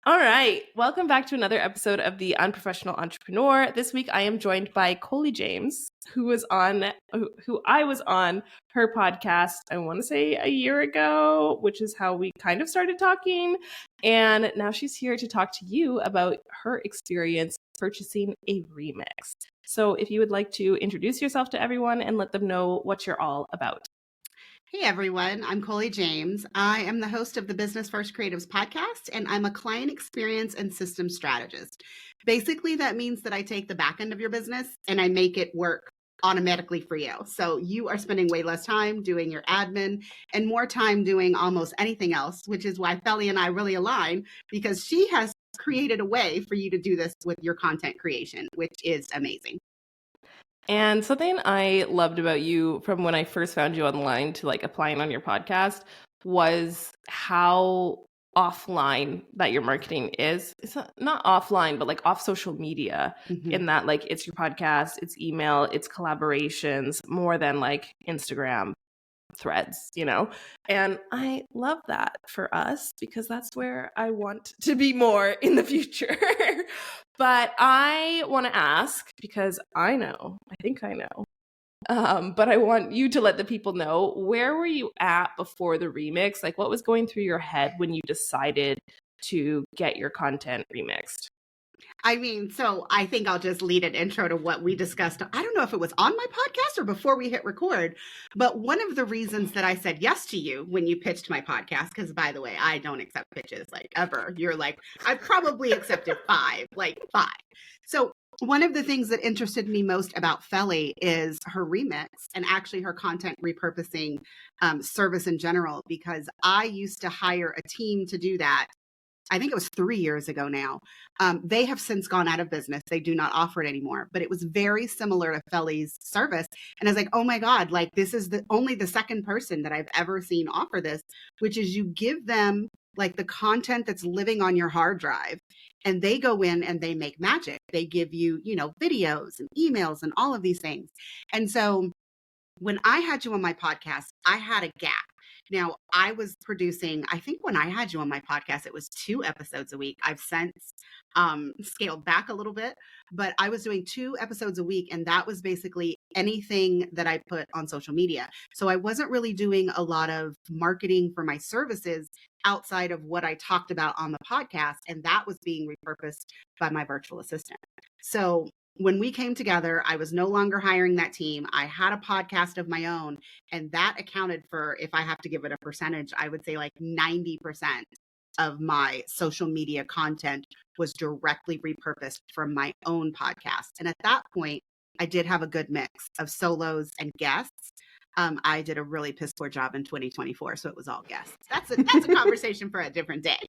All right. Welcome back to another episode of The Unprofessional Entrepreneur. This week I am joined by Colie James, who I was on her podcast, I want to say a year ago, which is how we kind of started talking. And now she's here to talk to you about her experience purchasing a remix. So if you would like to introduce yourself to everyone and let them know what you're all about. Hey everyone, I'm Colie James. I am the host of the Business First Creatives podcast, and I'm a client experience and systems strategist. Basically, that means that I take the back end of your business and I make it work automatically for you. So you are spending way less time doing your admin and more time doing almost anything else, which is why Felly and I really align, because she has created a way for you to do this with your content creation, which is amazing. And something I loved about you from when I first found you online to applying on your podcast was how offline that your marketing is. It's not offline, but off social media, in that it's your podcast, it's email, it's collaborations more than Instagram threads, and I love that for us because that's where I want to be more in the future. But I want to ask, because I think I know, but I want you to let the people know, where were you at before the remix? What was going through your head when you decided to get your content remixed? So I think I'll just lead an intro to what we discussed. I don't know if it was on my podcast or before we hit record, but one of the reasons that I said yes to you when you pitched my podcast, because by the way, I don't accept pitches ever. You're I probably accepted five. So one of the things that interested me most about Felly is her remix and actually her content repurposing service in general, because I used to hire a team to do that. I think it was 3 years ago now. They have since gone out of business. They do not offer it anymore, but it was very similar to Felly's service. And I was like, oh my God, this is only the second person that I've ever seen offer this, which is you give them the content that's living on your hard drive, and they go in and they make magic. They give you, videos and emails and all of these things. And so when I had you on my podcast, I had a gap. Now, I was producing, I think when I had you on my podcast, it was 2 episodes a week. I've since scaled back a little bit, but I was doing 2 episodes a week, and that was basically anything that I put on social media. So I wasn't really doing a lot of marketing for my services outside of what I talked about on the podcast, and that was being repurposed by my virtual assistant. So when we came together, I was no longer hiring that team. I had a podcast of my own, and that accounted for, if I have to give it a percentage, I would say 90% of my social media content was directly repurposed from my own podcast. And at that point, I did have a good mix of solos and guests. I did a really piss poor job in 2024, so it was all guests. That's a conversation for a different day.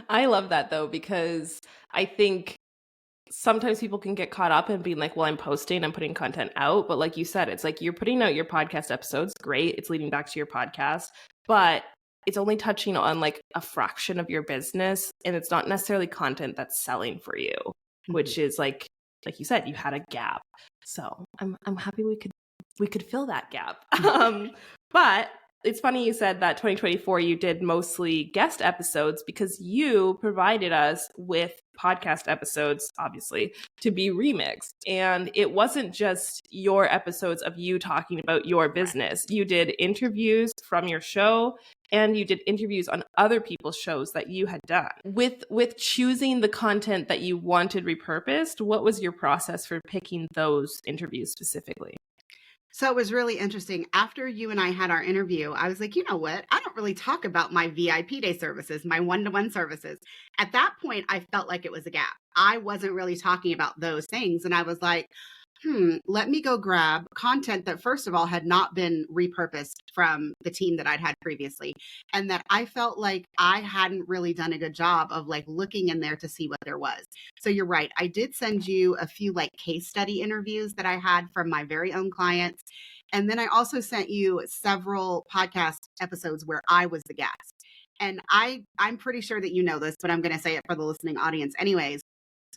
I love that though, because I think sometimes people can get caught up in being well, I'm posting, I'm putting content out. But like you said, it's you're putting out your podcast episodes. Great. It's leading back to your podcast, but it's only touching on a fraction of your business. And it's not necessarily content that's selling for you, which is like you said, you had a gap. So I'm happy we could fill that gap. But it's funny you said that 2024 you did mostly guest episodes, because you provided us with podcast episodes, obviously, to be remixed. And it wasn't just your episodes of you talking about your business. You did interviews from your show, and you did interviews on other people's shows that you had done. With choosing the content that you wanted repurposed, what was your process for picking those interviews specifically? So it was really interesting. After you and I had our interview, I was like, you know what? I don't really talk about my VIP day services, my one-to-one services. At that point, I felt like it was a gap. I wasn't really talking about those things. And I was like, let me go grab content that, first of all, had not been repurposed from the team that I'd had previously, and that I felt like I hadn't really done a good job of looking in there to see what there was. So you're right. I did send you a few case study interviews that I had from my very own clients. And then I also sent you several podcast episodes where I was the guest. And I'm pretty sure that you know this, but I'm going to say it for the listening audience anyways.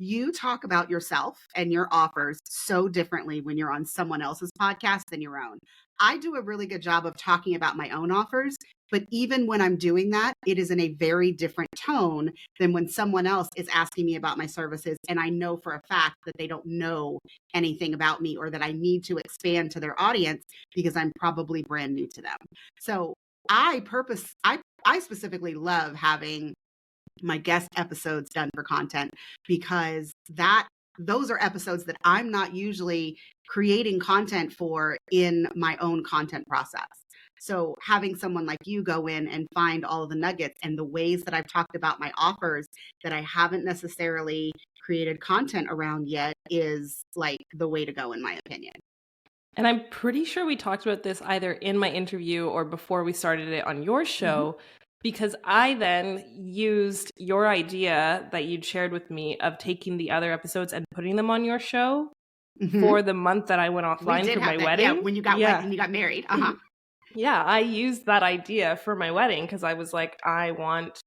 You talk about yourself and your offers so differently when you're on someone else's podcast than your own. I do a really good job of talking about my own offers But even when I'm doing that, it is in a very different tone than when someone else is asking me about my services. And I know for a fact that they don't know anything about me, or that I need to expand to their audience because I'm probably brand new to them. So I specifically love having my guest episodes done for content, because those are episodes that I'm not usually creating content for in my own content process. So having someone like you go in and find all of the nuggets and the ways that I've talked about my offers that I haven't necessarily created content around yet is like the way to go, in my opinion. And I'm pretty sure we talked about this either in my interview or before we started it on your show, because I then used your idea that you'd shared with me of taking the other episodes and putting them on your show for the month that I went offline for my wedding. Yeah, when you got when you got married. Yeah, I used that idea for my wedding because I was like, I want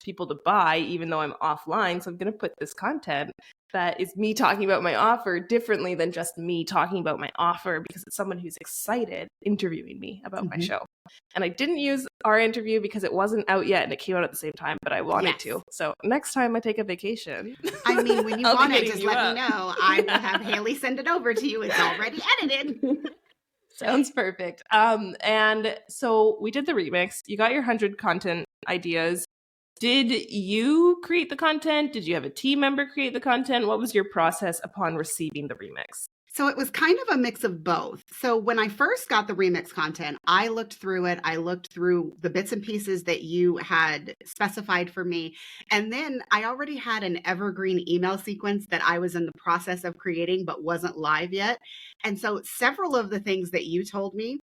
people to buy even though I'm offline. So I'm going to put this content that is me talking about my offer differently than just me talking about my offer, because it's someone who's excited interviewing me about my show. And I didn't use our interview because it wasn't out yet and it came out at the same time, but I wanted to. So next time I take a vacation. I mean, when you want it, just let me know. I will have Haley send it over to you. It's already edited. Sounds perfect. And so we did the remix. You got your 100 content ideas. Did you create the content? Did you have a team member create the content? What was your process upon receiving the remix? So it was kind of a mix of both. So when I first got the remix content, I looked through it. I looked through the bits and pieces that you had specified for me. And then I already had an evergreen email sequence that I was in the process of creating, but wasn't live yet. And so several of the things that you told me,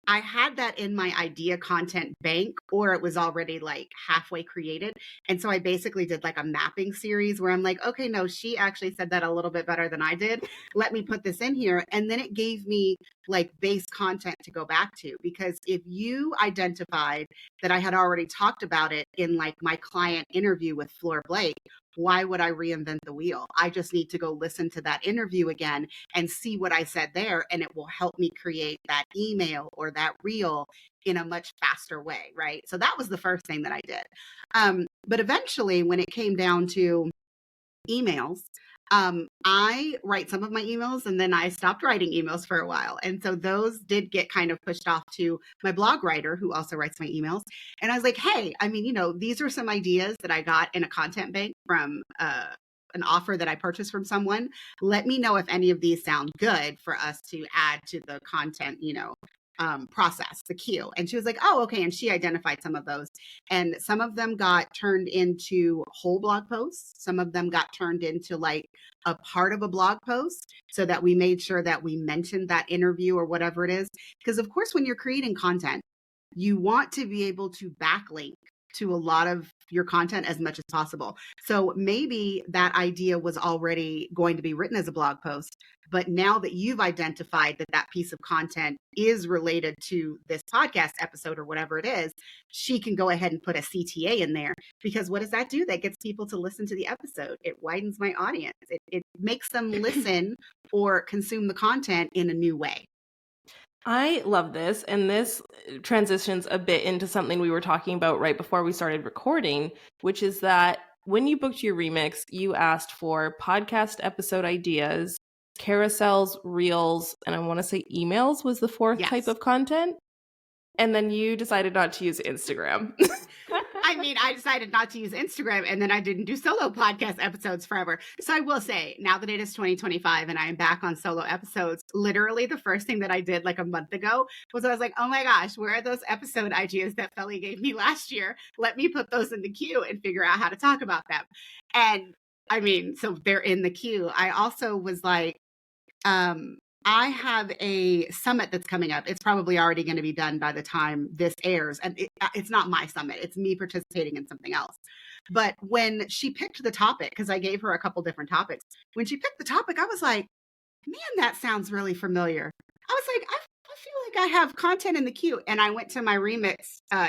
I had that in my idea content bank, or it was already like halfway created. And so I basically did like a mapping series where I'm like, okay, no, she actually said that a little bit better than I did. Let me put this in here. And then it gave me like base content to go back to, because if you identified that I had already talked about it in like my client interview with Fleur Blake, why would I reinvent the wheel? I just need to go listen to that interview again and see what I said there, and it will help me create that email or that reel in a much faster way, right? So that was the first thing that I did. But eventually, when it came down to emails, I write some of my emails and then I stopped writing emails for a while. And so those did get kind of pushed off to my blog writer, who also writes my emails. And I was like, hey, I mean, these are some ideas that I got in a content bank from an offer that I purchased from someone. Let me know if any of these sound good for us to add to the content, process, the queue. And she was like, oh, okay. And she identified some of those. And some of them got turned into whole blog posts. Some of them got turned into like a part of a blog post, so that we made sure that we mentioned that interview or whatever it is. Because of course, when you're creating content, you want to be able to backlink to a lot of your content as much as possible. So maybe that idea was already going to be written as a blog post, but now that you've identified that that piece of content is related to this podcast episode or whatever it is, she can go ahead and put a CTA in there, because what does that do? That gets people to listen to the episode. It widens my audience. It makes them listen or consume the content in a new way. I love this. And this transitions a bit into something we were talking about right before we started recording, which is that when you booked your remix, you asked for podcast episode ideas, carousels, reels, and I want to say emails was the fourth type of content. And then you decided not to use Instagram. I mean, I decided not to use Instagram, and then I didn't do solo podcast episodes forever. So I will say, now that it is 2025 and I am back on solo episodes, literally the first thing that I did like a month ago was I was like, oh my gosh, where are those episode ideas that Felly gave me last year? Let me put those in the queue and figure out how to talk about them. And I mean, so they're in the queue. I also was like, I have a summit that's coming up. It's probably already going to be done by the time this airs. And it's not my summit. It's me participating in something else. But when she picked the topic, because I gave her a couple different topics, when she picked the topic, I was like, man, that sounds really familiar. I was like, I feel like I have content in the queue. And I went to my remix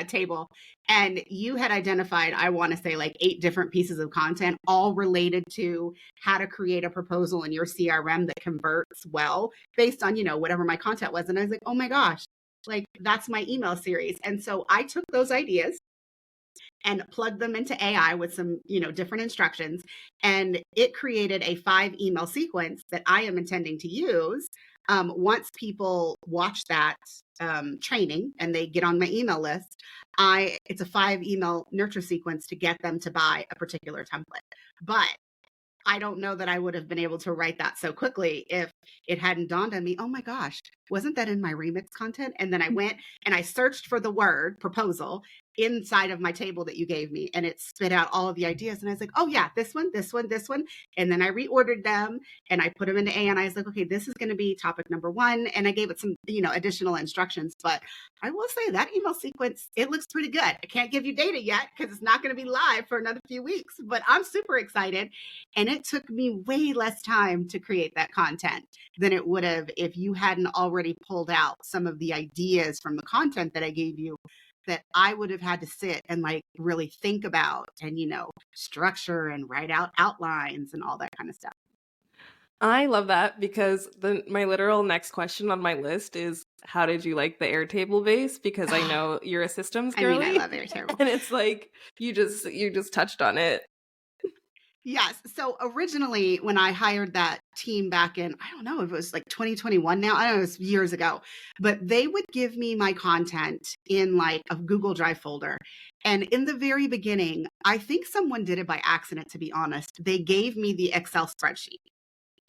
table, and you had identified, I want to say like 8 different pieces of content, all related to how to create a proposal in your CRM that converts well based on, whatever my content was. And I was like, oh my gosh, Like that's my email series. And so I took those ideas and plugged them into AI with some, different instructions. And it created a 5 email sequence that I am intending to use once people watch that training and they get on my email list. It's a 5 email nurture sequence to get them to buy a particular template. But I don't know that I would have been able to write that so quickly if it hadn't dawned on me, oh my gosh, wasn't that in my remix content? And then I went and I searched for the word proposal inside of my table that you gave me, and it spit out all of the ideas. And I was like, oh yeah, this one, this one, this one. And then I reordered them and I put them into A, and I was like, okay, this is going to be topic number 1. And I gave it some, additional instructions. But I will say that email sequence, it looks pretty good. I can't give you data yet because it's not going to be live for another few weeks, but I'm super excited. And it took me way less time to create that content than it would have if you hadn't already pulled out some of the ideas from the content that I gave you that I would have had to sit and like really think about and, structure and write out outlines and all that kind of stuff. I love that because my literal next question on my list is, how did you like the Airtable base? Because I know you're a systems girly. I love Airtable. And it's like, you just touched on it. Yes. So originally when I hired that team back in, I don't know if it was like 2021 now, I don't know, it was years ago, but they would give me my content in like a Google Drive folder. And in the very beginning, I think someone did it by accident, to be honest. They gave me the Excel spreadsheet.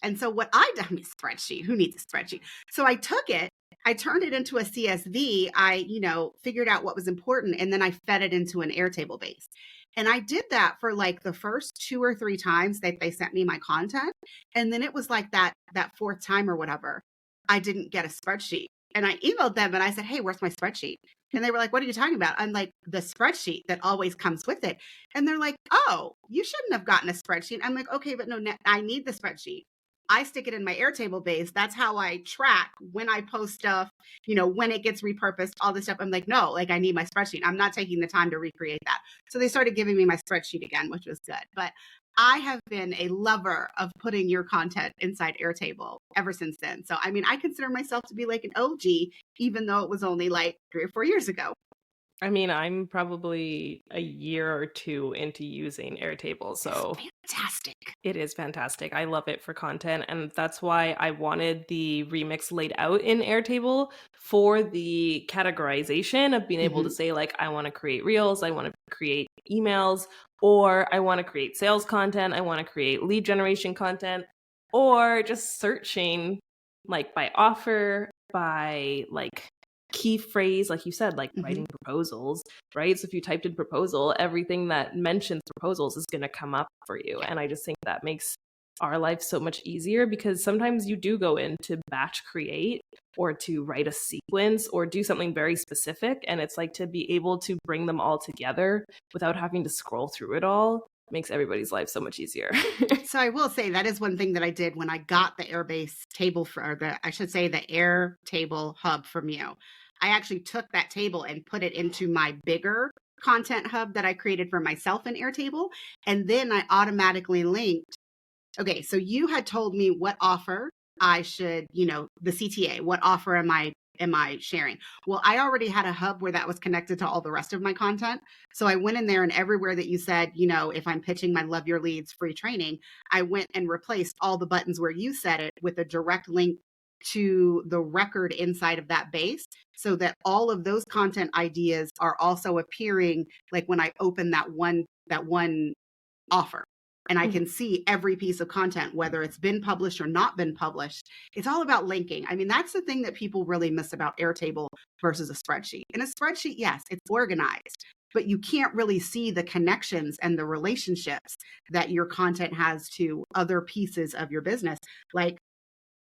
And so what spreadsheet, who needs a spreadsheet? So I took it, I turned it into a CSV. I, figured out what was important, and then I fed it into an Airtable base. And I did that for like the first 2 or 3 times that they sent me my content. And then it was like that 4th time or whatever, I didn't get a spreadsheet. And I emailed them and I said, hey, where's my spreadsheet? And they were like, what are you talking about? I'm like, the spreadsheet that always comes with it. And they're like, oh, you shouldn't have gotten a spreadsheet. I'm like, okay, but no, I need the spreadsheet. I stick it in my Airtable base. That's how I track when I post stuff, when it gets repurposed, all this stuff. I'm like, no, like I need my spreadsheet. I'm not taking the time to recreate that. So they started giving me my spreadsheet again, which was good. But I have been a lover of putting your content inside Airtable ever since then. So, I mean, I consider myself to be like an OG, even though it was only like 3 or 4 years ago. I mean, I'm probably a year or 2 into using Airtable, so it's fantastic. It is fantastic. I love it for content, and that's why I wanted the remix laid out in Airtable for the categorization of being able to say, like, I want to create reels, I want to create emails, or I want to create sales content, I want to create lead generation content, or just searching like by offer, by like key phrase, like you said, like writing proposals, right? So if you typed in proposal, everything that mentions proposals is going to come up for you. And I just think that makes our life so much easier, because sometimes you do go in to batch create or to write a sequence or do something very specific. And it's like, to be able to bring them all together without having to scroll through it all makes everybody's life so much easier. So I will say that is one thing that I did when I got the Airbase table the Airtable hub from you. I actually took that table and put it into my bigger content hub that I created for myself in Airtable. And then I automatically linked. Okay, so you had told me what offer I should, the CTA, what offer am I sharing? Well, I already had a hub where that was connected to all the rest of my content. So I went in there, and everywhere that you said, if I'm pitching my Love Your Leads free training, I went and replaced all the buttons where you said it with a direct link to the record inside of that base, so that all of those content ideas are also appearing like when I open that one offer. And I can see every piece of content, whether it's been published or not been published. It's all about linking. I mean, that's the thing that people really miss about Airtable versus a spreadsheet. In a spreadsheet, yes, it's organized, but you can't really see the connections and the relationships that your content has to other pieces of your business. Like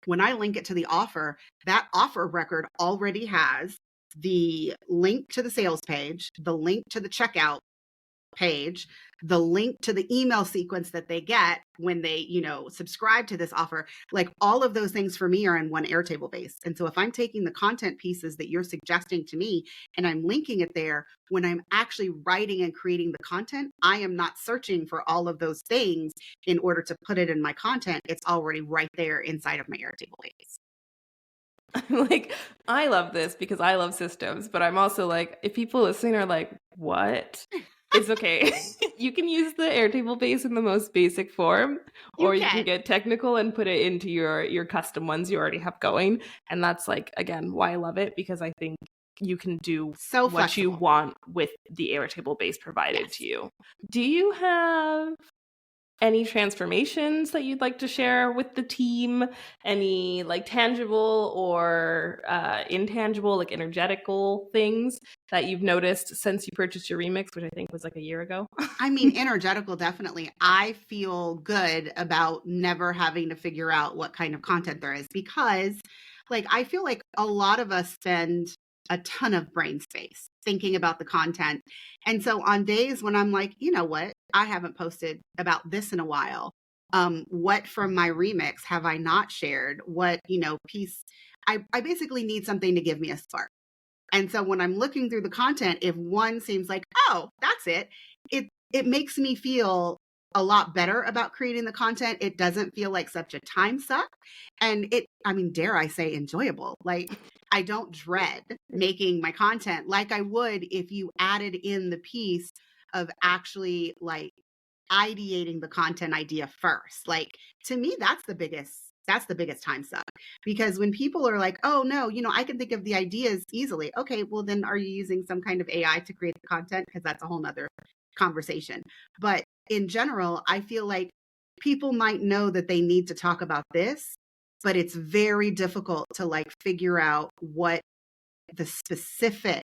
when I link it to the offer, that offer record already has the link to the sales page, the link to the checkout page, the link to the email sequence that they get when they, subscribe to this offer. Like all of those things for me are in one Airtable base. And so if I'm taking the content pieces that you're suggesting to me and I'm linking it there, when I'm actually writing and creating the content, I am not searching for all of those things in order to put it in my content. It's already right there inside of my Airtable base. I'm like, I love this because I love systems, but I'm also like, if people listening are like, what? It's okay. You can use the Airtable base in the most basic form, You or you can can. get technical and put it into your custom ones you already have going. And that's like, again, why I love it, because I think you can do So what you flexible. want with the Airtable base provided Yes. to you. Do you have any transformations that you'd like to share with the team? Any like tangible or intangible, like energetical things that you've noticed since you purchased your remix, which I think was like a year ago? I mean, energetical, definitely. I feel good about never having to figure out what kind of content there is, because like I feel like a lot of us spend a ton of brain space thinking about the content. And so on days when I'm like, you know what, I haven't posted about this in a while. What from my remix have I not shared? What, piece I basically need something to give me a spark. And so when I'm looking through the content, if one seems like, oh, that's it makes me feel a lot better about creating the content. It doesn't feel like such a time suck. And I mean, dare I say, enjoyable. Like, I don't dread making my content like I would if you added in the piece of actually like ideating the content idea first. Like, to me, that's the biggest time suck, because when people are like, oh no, I can think of the ideas easily. Okay, well then are you using some kind of AI to create the content? Because that's a whole nother conversation. But in general, I feel like people might know that they need to talk about this, but it's very difficult to like figure out what the specific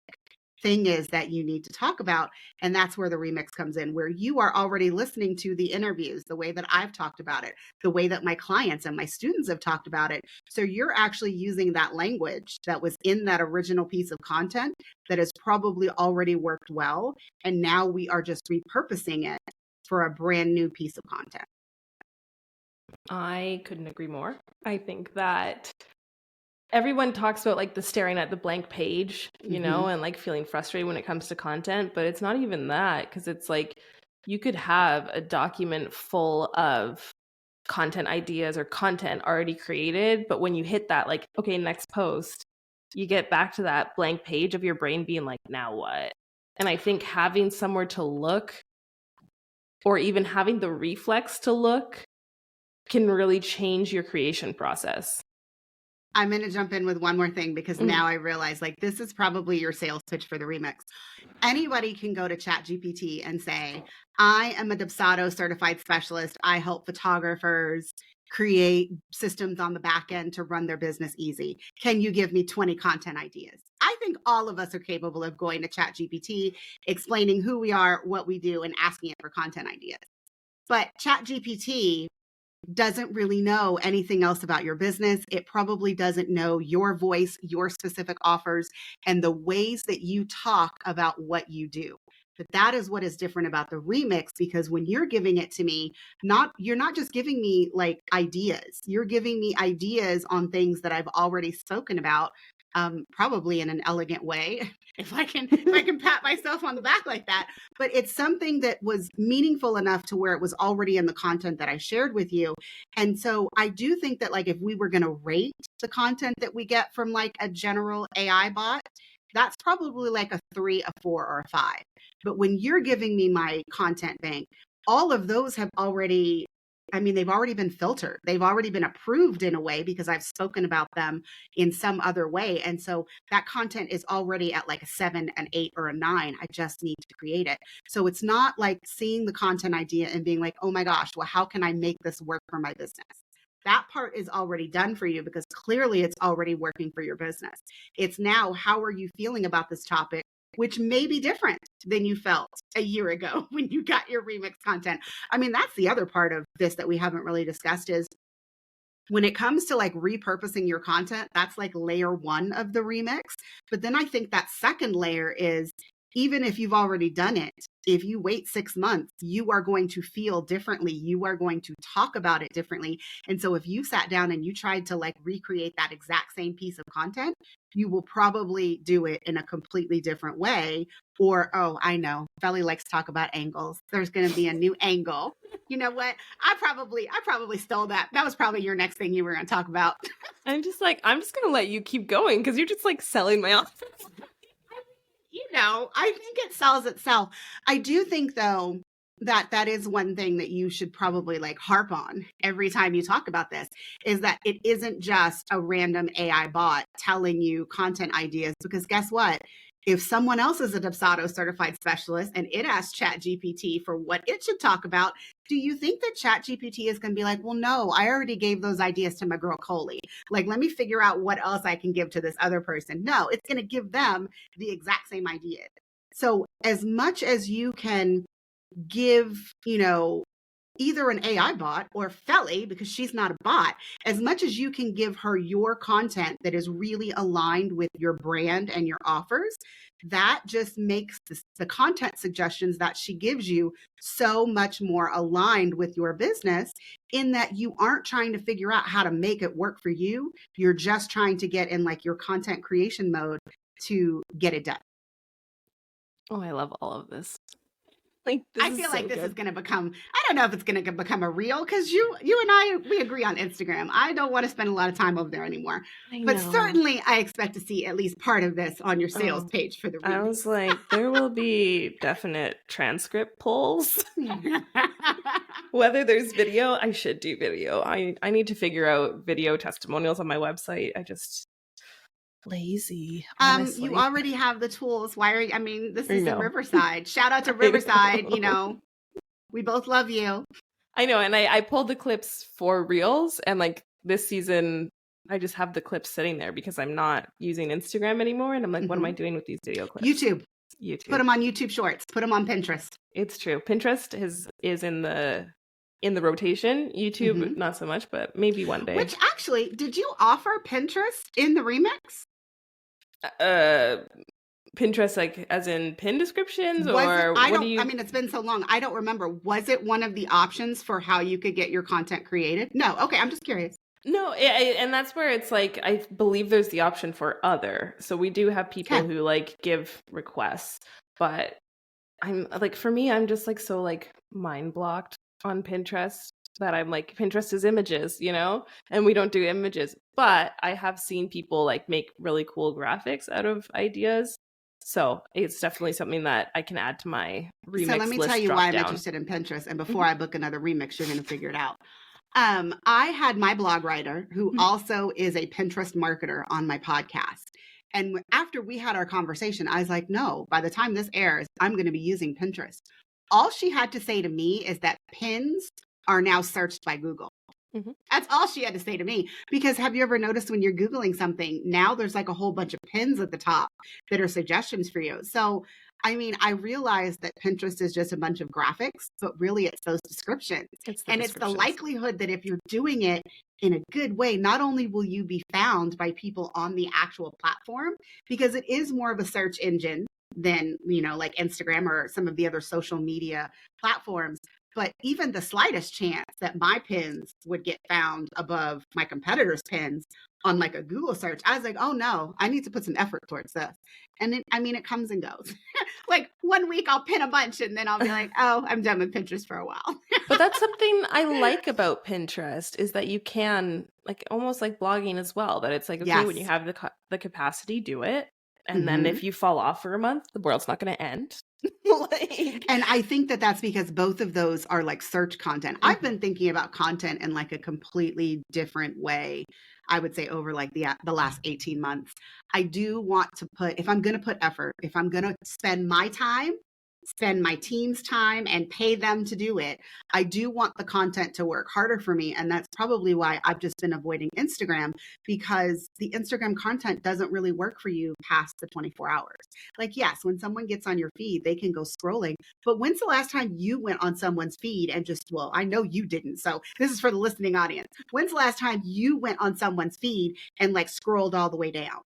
thing is that you need to talk about. And that's where the remix comes in, where you are already listening to the interviews, the way that I've talked about it, the way that my clients and my students have talked about it. So you're actually using that language that was in that original piece of content that has probably already worked well. And now we are just repurposing it for a brand new piece of content. I couldn't agree more. I think that everyone talks about like the staring at the blank page, and like feeling frustrated when it comes to content, but it's not even that, because it's like you could have a document full of content ideas or content already created, but when you hit that like, okay, next post, you get back to that blank page of your brain being like, now what? And I think having somewhere to look, or even having the reflex to look, can really change your creation process. I'm going to jump in with one more thing, because now I realize like this is probably your sales pitch for the remix. Anybody can go to ChatGPT and say, I am a Dubsado certified specialist. I help photographers create systems on the back end to run their business easy. Can you give me 20 content ideas? I think all of us are capable of going to ChatGPT, explaining who we are, what we do, and asking it for content ideas. But ChatGPT doesn't really know anything else about your business. It probably doesn't know your voice, your specific offers, and the ways that you talk about what you do. But that is what is different about the remix, because when you're giving it to me, you're not just giving me like ideas. You're giving me ideas on things that I've already spoken about, probably in an elegant way, if I can pat myself on the back like that. But it's something that was meaningful enough to where it was already in the content that I shared with you. And so I do think that like if we were going to rate the content that we get from like a general AI bot, that's probably like a 3, a 4, or a 5. But when you're giving me my content bank, all of those have already, they've already been filtered. They've already been approved in a way because I've spoken about them in some other way. And so that content is already at like a 7, an 8, or a 9. I just need to create it. So it's not like seeing the content idea and being like, oh my gosh, well, how can I make this work for my business? That part is already done for you, because clearly it's already working for your business. It's now, how are you feeling about this topic, which may be different than you felt a year ago when you got your remix content. That's the other part of this that we haven't really discussed, is when it comes to like repurposing your content, that's like layer 1 of the remix. But then I think that second layer is even if you've already done it, if you wait 6 months, you are going to feel differently. You are going to talk about it differently. And so if you sat down and you tried to like recreate that exact same piece of content, you will probably do it in a completely different way. Or, oh, I know, Felly likes to talk about angles. There's going to be a new angle. You know what? I probably stole that. That was probably your next thing you were going to talk about. I'm just going to let you keep going because you're just like selling my office. I think it sells itself. I do think, though, that is one thing that you should probably like harp on every time you talk about this, is that it isn't just a random AI bot telling you content ideas, because guess what? If someone else is a Dubsado certified specialist and it asks ChatGPT for what it should talk about, do you think that ChatGPT is going to be like, well, no, I already gave those ideas to my girl Colie. Like, let me figure out what else I can give to this other person. No, it's going to give them the exact same idea. So as much as you can give, either an AI bot or Felly, because she's not a bot, as much as you can give her your content that is really aligned with your brand and your offers, that just makes the content suggestions that she gives you so much more aligned with your business, in that you aren't trying to figure out how to make it work for you. You're just trying to get in like your content creation mode to get it done. Oh, I love all of this. I feel like this is going to become, I don't know if it's going to become a reel, because you and I, we agree on Instagram. I don't want to spend a lot of time over there anymore. But certainly I expect to see at least part of this on your sales page for the reel. I was like, there will be definite transcript polls. Whether there's video, I should do video. I need to figure out video testimonials on my website. I just... lazy. Honestly. You already have the tools. Why are you? I mean, this is in Riverside. Shout out to Riverside. We both love you. I know, and I pulled the clips for reels, and like this season, I just have the clips sitting there because I'm not using Instagram anymore, and I'm like, what am I doing with these video clips? YouTube. Put them on YouTube Shorts. Put them on Pinterest. It's true. Pinterest is in the rotation. YouTube, not so much, but maybe one day. Which actually, did you offer Pinterest in the remix? Pinterest, like as in pin descriptions, I mean, it's been so long. I don't remember. Was it one of the options for how you could get your content created? No. Okay. I'm just curious. No. And that's where it's like, I believe there's the option for other. So we do have people who like give requests, but I'm like, for me, I'm just like, so like mind blocked on Pinterest that I'm like, Pinterest is images, and we don't do images. But I have seen people like make really cool graphics out of ideas. So it's definitely something that I can add to my remix list. So let me tell you why I'm interested in Pinterest. And before I book another remix, you're going to figure it out. I had my blog writer, who also is a Pinterest marketer, on my podcast. And after we had our conversation, I was like, no, by the time this airs, I'm going to be using Pinterest. All she had to say to me is that pins are now searched by Google. That's all she had to say to me. Because have you ever noticed when you're Googling something, now there's like a whole bunch of pins at the top that are suggestions for you. So, I mean, I realized that Pinterest is just a bunch of graphics, but really it's those descriptions. It's the likelihood that if you're doing it in a good way, not only will you be found by people on the actual platform, because it is more of a search engine than, like Instagram or some of the other social media platforms. But even the slightest chance that my pins would get found above my competitors' pins on like a Google search, I was like, oh no, I need to put some effort towards this. And it comes and goes. Like 1 week I'll pin a bunch and then I'll be like, oh, I'm done with Pinterest for a while. But that's something I like about Pinterest, is that you can, like, almost like blogging as well, that it's like, okay, when you have the capacity, do it. And then if you fall off for a month, the world's not going to end. And I think that that's because both of those are like search content. I've been thinking about content in like a completely different way, I would say, over like the last 18 months. I do want to put, if I'm going to put effort, if I'm going to spend my time, spend my team's time and pay them to do it, I do want the content to work harder for me. And that's probably why I've just been avoiding Instagram, because the Instagram content doesn't really work for you past the 24 hours. Like, yes, when someone gets on your feed, they can go scrolling. But when's the last time you went on someone's feed and just, well, I know you didn't. So this is for the listening audience. When's the last time you went on someone's feed and like scrolled all the way down?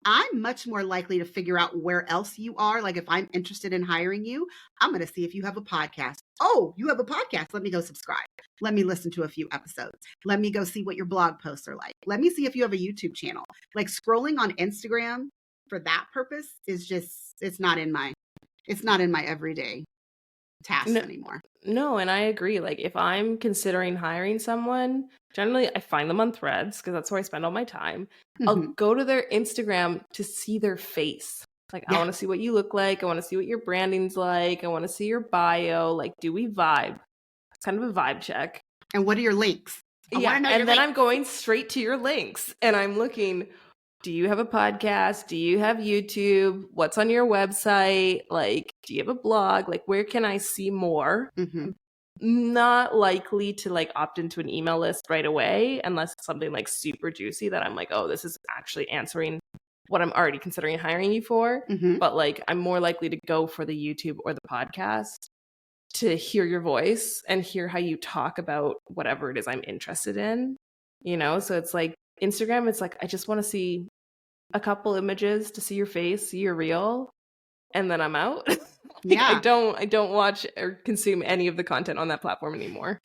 I'm much more likely to figure out where else you are. Like if I'm interested in hiring you, I'm going to see if you have a podcast. Oh, you have a podcast. Let me go subscribe. Let me listen to a few episodes. Let me go see what your blog posts are like. Let me see if you have a YouTube channel. Like scrolling on Instagram for that purpose is just, it's not in my everyday tasks anymore. No, and I agree. Like if I'm considering hiring someone, generally I find them on Threads because that's where I spend all my time. I'll go to their Instagram to see their face. Like I want to see what you look like. I want to see what your branding's like. I want to see your bio. Like, do we vibe? It's kind of a vibe check. And what are your links? And then I'm going straight to your links and I'm looking, do you have a podcast? Do you have YouTube? What's on your website? Like, do you have a blog? Like, where can I see more? Not likely to like opt into an email list right away unless it's something like super juicy that I'm like, oh, this is actually answering what I'm already considering hiring you for. But like, I'm more likely to go for the YouTube or the podcast to hear your voice and hear how you talk about whatever it is I'm interested in, you know? So it's like, Instagram, it's like I just want to see a couple images to see your face, see your reel, and then I'm out. I don't watch or consume any of the content on that platform anymore.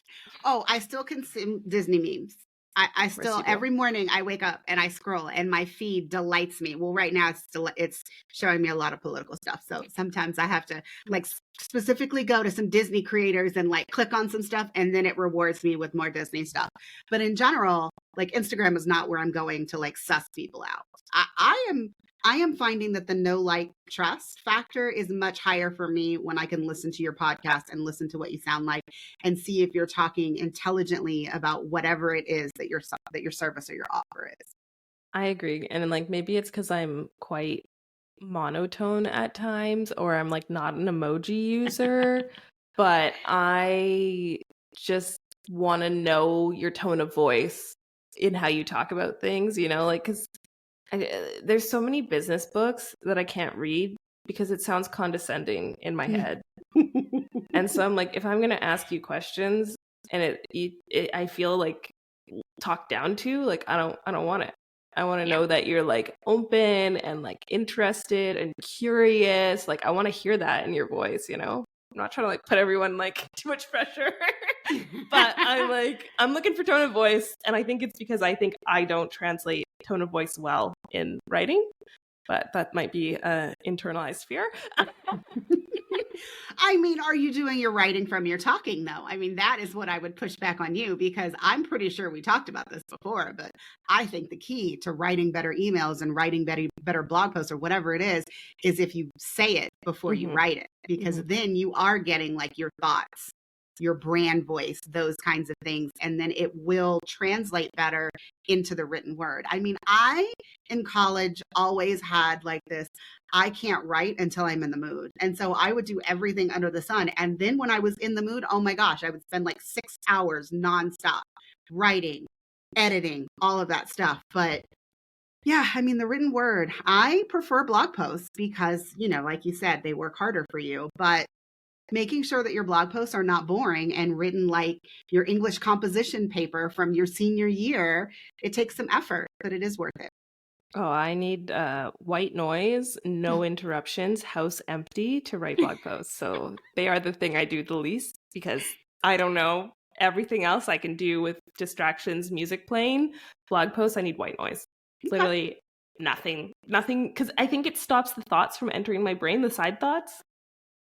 Oh, I still consume Disney memes. I still every morning I wake up and I scroll and my feed delights me. Well, right now it's showing me a lot of political stuff. So sometimes I have to like specifically go to some Disney creators and like click on some stuff and then it rewards me with more Disney stuff. But in general, like Instagram is not where I'm going to like suss people out. I am finding that the no like trust factor is much higher for me when I can listen to your podcast and listen to what you sound like and see if you're talking intelligently about whatever it is that your service or your offer is. I agree. And like maybe it's because I'm quite monotone at times or I'm like not an emoji user, but I just want to know your tone of voice in how you talk about things, you know, like because there's so many business books that I can't read because it sounds condescending in my head. And so I'm like, if I'm going to ask you questions and I feel like talked down to, like, I don't want it. I want to know that you're like open and like interested and curious. Like, I want to hear that in your voice, you know? I'm not trying to like put everyone like too much pressure, but I'm looking for tone of voice. And I think it's because I think I don't translate tone of voice well in writing, but that might be an internalized fear. I mean, are you doing your writing from your talking though? I mean, that is what I would push back on you because I'm pretty sure we talked about this before, but I think the key to writing better emails and writing better blog posts or whatever it is if you say it before you write it, because then you are getting like your thoughts, your brand voice, those kinds of things. And then it will translate better into the written word. I mean, I in college always had like this, I can't write until I'm in the mood. And so I would do everything under the sun. And then when I was in the mood, oh my gosh, I would spend like 6 hours nonstop writing, editing, all of that stuff. But yeah, I mean, the written word, I prefer blog posts because, you know, like you said, they work harder for you, but making sure that your blog posts are not boring and written like your English composition paper from your senior year, it takes some effort, but it is worth it. Oh, I need white noise, no interruptions, house empty to write blog posts. So they are the thing I do the least because I don't know. Everything else I can do with distractions, music playing, blog posts, I need white noise. Literally nothing, because I think it stops the thoughts from entering my brain, the side thoughts.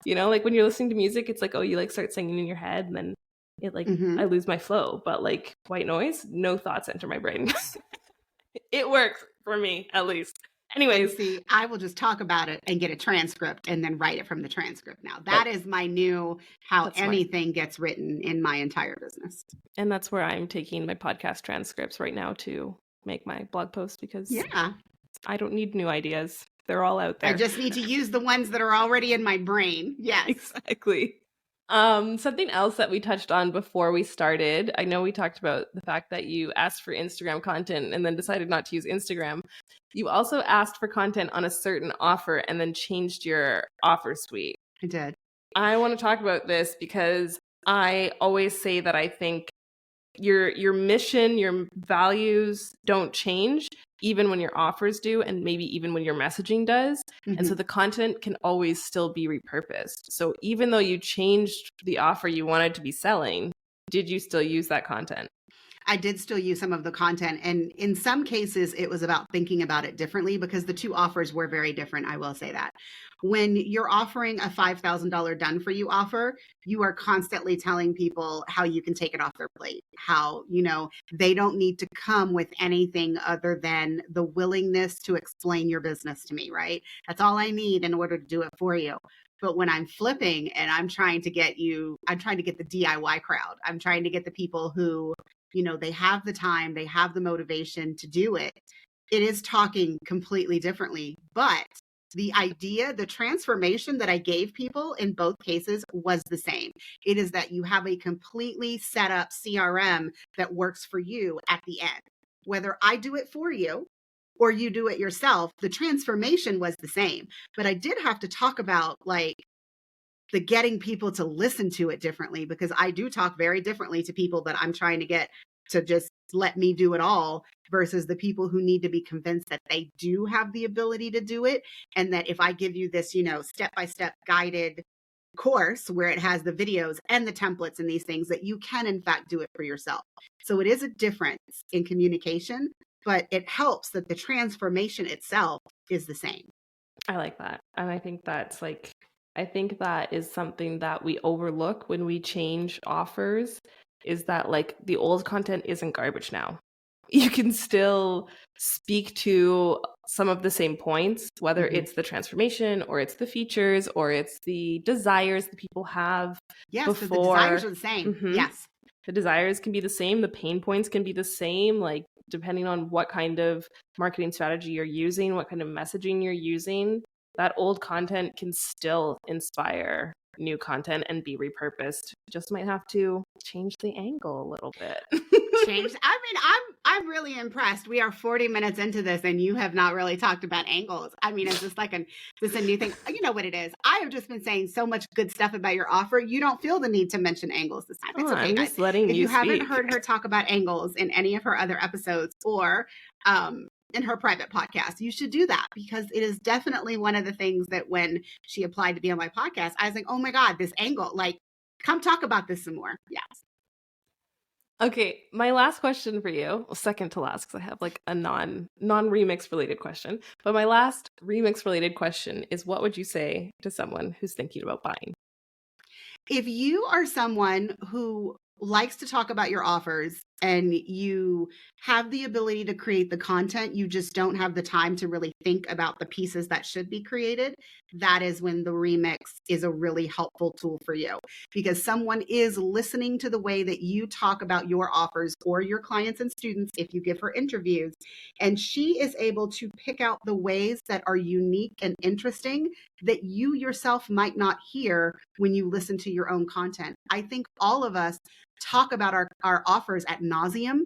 You know, like when you're listening to music, it's like, oh, you like start singing in your head and then it like, I lose my flow. But like white noise, no thoughts enter my brain. It works for me, at least. Anyways. See, I will just talk about it and get a transcript and then write it from the transcript now. That is my new how anything gets written in my entire business. And that's where I'm taking my podcast transcripts right now to make my blog post because I don't need new ideas. They're all out there. I just need to use the ones that are already in my brain. Yes. Exactly. Something else that we touched on before we started, I know we talked about the fact that you asked for Instagram content and then decided not to use Instagram. You also asked for content on a certain offer and then changed your offer suite. I did. I want to talk about this because I always say that I think your mission, your values don't change. even when your offers do, and maybe even when your messaging does. And so Mhm. the content can always still be repurposed. So even though you changed the offer you wanted to be selling, did you still use that content? I did still use some of the content. And in some cases, it was about thinking about it differently because the two offers were very different. I will say that. When you're offering a $5,000 done for you offer, you are constantly telling people how you can take it off their plate, how, they don't need to come with anything other than the willingness to explain your business to me, right? That's all I need in order to do it for you. But when I'm flipping and I'm trying to get the DIY crowd. I'm trying to get the people who they have the time, they have the motivation to do it. It is talking completely differently. But the idea, the transformation that I gave people in both cases was the same. It is that you have a completely set up CRM that works for you at the end. Whether I do it for you or you do it yourself, the transformation was the same. But I did have to talk about the getting people to listen to it differently, because I do talk very differently to people that I'm trying to get to just let me do it all versus the people who need to be convinced that they do have the ability to do it. And that if I give you this, step-by-step guided course where it has the videos and the templates and these things, that you can in fact do it for yourself. So it is a difference in communication, but it helps that the transformation itself is the same. I like that. And I think I think that is something that we overlook when we change offers, is that the old content isn't garbage now. You can still speak to some of the same points, whether it's the transformation or it's the features or it's the desires that people have. Yes, so the before. desires are the same. Yes. The desires can be the same. The pain points can be the same, depending on what kind of marketing strategy you're using, what kind of messaging you're using. That old content can still inspire new content and be repurposed. Just might have to change the angle a little bit. Changed. I mean, I'm really impressed. We are 40 minutes into this and you have not really talked about angles. I mean, is this a new thing? You know what it is? I have just been saying so much good stuff about your offer. You don't feel the need to mention angles this time. It's okay, I'm guys. just letting if you speak. haven't heard her talk about angles in any of her other episodes or in her private podcast, you should do that, because it is definitely one of the things that when she applied to be on my podcast, I was like, oh my God, this angle, come talk about this some more. Yes. Okay, my last question for you, well, second to last, because I have a non-remix related question. But my last remix related question is, what would you say to someone who's thinking about buying? If you are someone who likes to talk about your offers and you have the ability to create the content, you just don't have the time to really think about the pieces that should be created, that is when the remix is a really helpful tool for you, because someone is listening to the way that you talk about your offers or your clients and students if you give her interviews, and she is able to pick out the ways that are unique and interesting that you yourself might not hear when you listen to your own content. I think all of us talk about our offers ad nauseum,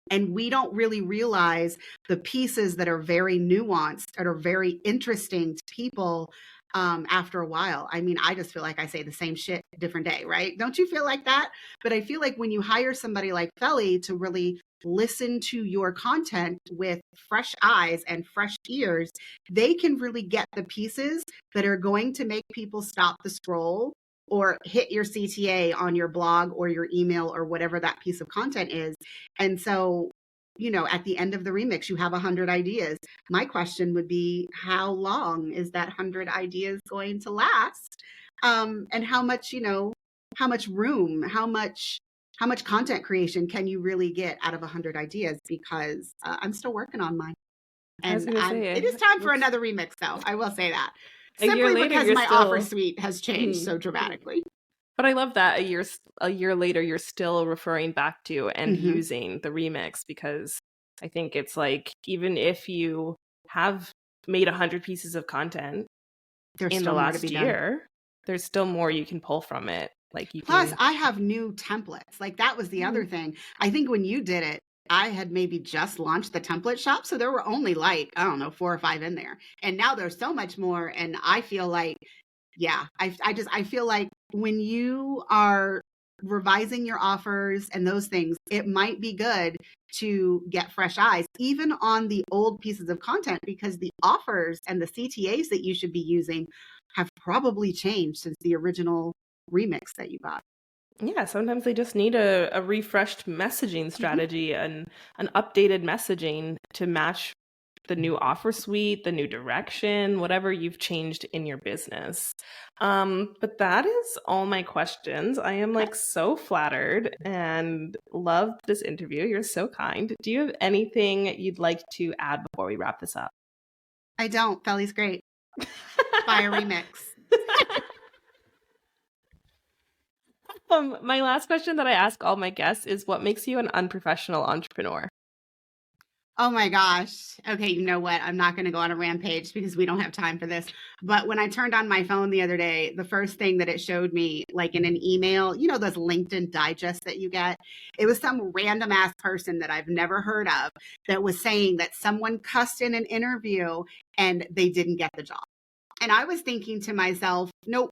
and we don't really realize the pieces that are very nuanced, that are very interesting to people after a while. I mean, I just feel like I say the same shit different day, right? Don't you feel like that? But I feel like when you hire somebody like Felly to really listen to your content with fresh eyes and fresh ears, they can really get the pieces that are going to make people stop the scroll or hit your CTA on your blog or your email or whatever that piece of content is. And so, at the end of the remix, you have 100 ideas. My question would be, how long is that 100 ideas going to last? And how much room, how much content creation can you really get out of 100 ideas? Because I'm still working on mine. And it is time for another remix, though. I will say that. Simply because my offer suite has changed so dramatically. But I love that a year later, you're still referring back to and using the remix, because I think it's even if you have made 100 pieces of content in the last year, there's still more you can pull from it. I have new templates. That was the other thing. I think when you did it, I had maybe just launched the template shop. So there were only 4 or 5 in there. And now there's so much more. And I feel like, I feel like when you are revising your offers and those things, it might be good to get fresh eyes, even on the old pieces of content, because the offers and the CTAs that you should be using have probably changed since the original remix that you got. Yeah, sometimes they just need a refreshed messaging strategy and an updated messaging to match the new offer suite, the new direction, whatever you've changed in your business. But that is all my questions. I am like so flattered and loved this interview. You're so kind. Do you have anything you'd like to add before we wrap this up? I don't. Felly's great. Buy a remix. My last question that I ask all my guests is, what makes you an unprofessional entrepreneur? Oh my gosh. Okay, you know what? I'm not going to go on a rampage because we don't have time for this. But when I turned on my phone the other day, the first thing that it showed me, like in an email, you know, those LinkedIn digests that you get, it was some random ass person that I've never heard of that was saying that someone cussed in an interview and they didn't get the job. And I was thinking to myself, nope,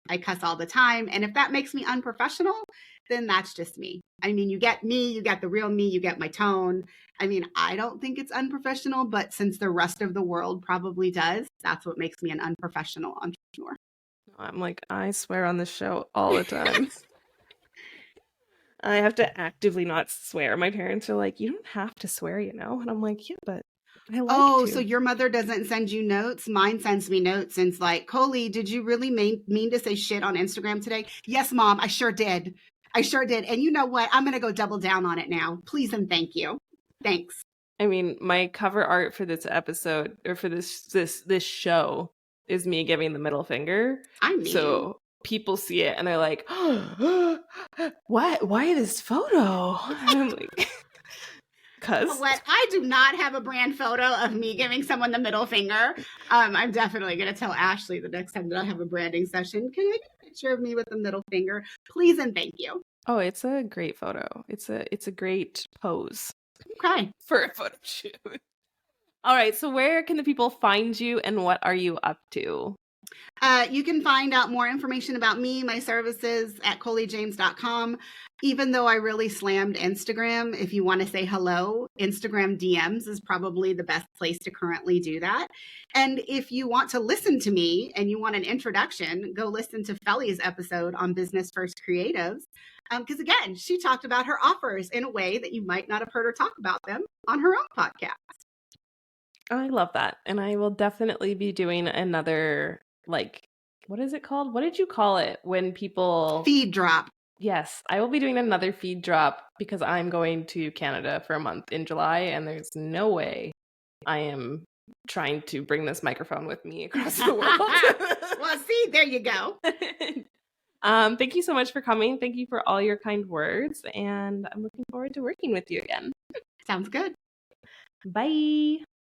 I cuss all the time. And if that makes me unprofessional, then that's just me. I mean, you get the real me, you get my tone. I mean, I don't think it's unprofessional, but since the rest of the world probably does, that's what makes me an unprofessional entrepreneur. I'm like, I swear on this show all the time. I have to actively not swear. My parents are like, you don't have to swear, you know? And I'm like, yeah, but I like to. So your mother doesn't send you notes? Mine sends me notes and it's like, Colie, did you really mean to say shit on Instagram today? Yes, Mom, I sure did. And you know what? I'm going to go double down on it now. Please and thank you. Thanks. I mean, my cover art for this episode, or for this show, is me giving the middle finger. I mean, so people see it and they're like, oh, what? Why this photo? And I'm like, because what? I do not have a brand photo of me giving someone the middle finger. I'm definitely going to tell Ashley the next time that I have a branding session, can I get a picture of me with the middle finger? Please and thank you. Oh, it's a great photo. It's a great pose. Okay. For a photo shoot. All right. So where can the people find you and what are you up to? You can find out more information about me, my services at coliejames.com. Even though I really slammed Instagram, if you want to say hello, Instagram DMs is probably the best place to currently do that. And if you want to listen to me and you want an introduction, go listen to Felly's episode on Business First Creatives. Because again, she talked about her offers in a way that you might not have heard her talk about them on her own podcast. I love that. And I will definitely be doing another, like, what is it called? What did you call it when people... Feed drop. Yes, I will be doing another feed drop because I'm going to Canada for a month in July and there's no way I am trying to bring this microphone with me across the world. Well, see, there you go. Thank you so much for coming. Thank you for all your kind words and I'm looking forward to working with you again. Sounds good. Bye.